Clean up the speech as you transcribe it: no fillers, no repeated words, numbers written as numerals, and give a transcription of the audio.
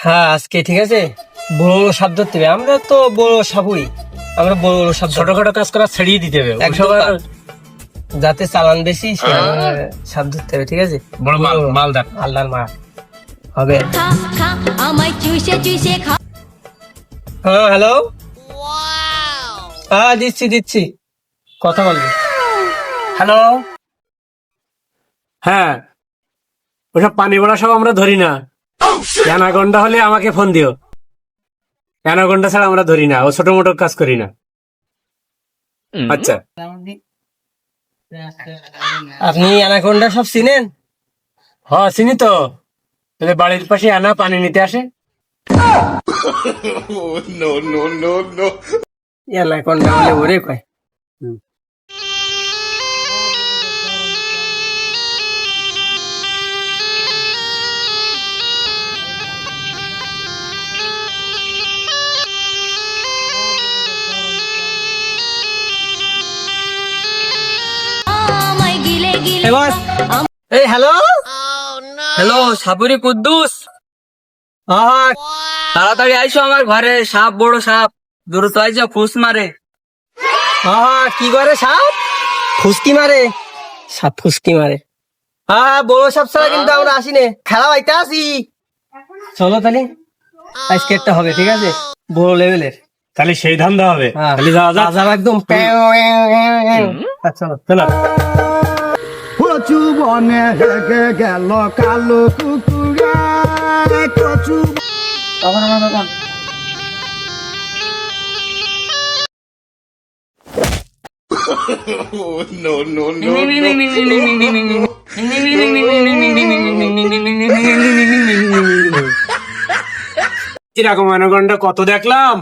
হ্যাঁ আজকে ঠিক আছে, বড় বড় সাপ ধরতে হবে। আমরা তো বড় সাপুই, আমরা বড় বড় সাপ ধরবো। ছোটখাটো কাজ করা ছেড়িয়ে দিতে হবে, একদম যাতে চালান বেশি সাপ ধরতে হবে, ঠিক আছে। বড় মালদার আল্লাহর মা হবে। খা খা আমায় চুষে চুষে খা। হ্যাঁ হ্যালো, হ্যাঁ দিচ্ছি দিচ্ছি, কথা বলবি। হ্যালো, হ্যাঁ ওসব পানি ভরা সব আমরা ধরি না। অ্যানাকোন্ডা হলে আমাকে ফোন দিও। অ্যানাকোন্ডা ছাড়া আমরা ধরি না, ও ছোট মোটো কাজ করি না। আচ্ছা, আপনি অ্যানাকোন্ডা সব চিনেন? হ্যাঁ চিনি তো। তোদের বাড়ির পাশে আনা পানি নিতে আসে। অ্যানাকোন্ডা বলে ওরে কয়। আমায় গিলে গিলে এই বস, এই হ্যালো হ্যালো, সাপুরি কুদ্দুস। হ্যাঁ তাড়াতাড়ি আইসো আমার ঘরে, সাপ বড় সাপ, দ্রুত আইসো, ফুস মারে। হ্যাঁ কি করে সাপ? ফুসকি মারে, সাপ ফুসকি মারে। হ্যাঁ বড় সাপ ছাড়া কিন্তু আমরা আসি নে, খেলা বাইতে আসি। চলো তাহলে আজকে একটা হবে, ঠিক আছে, বড় লেভেলের। তাহলে সেই ধান্দা হবে। হ্যাঁ তাহলে যাওয়া যাক। যাবো একদম। আচ্ছা চলো। কচু বনে হেগে গেল কালো কুকুরে কচু এরকম অ্যানাকোন্ডা কত দেখলাম।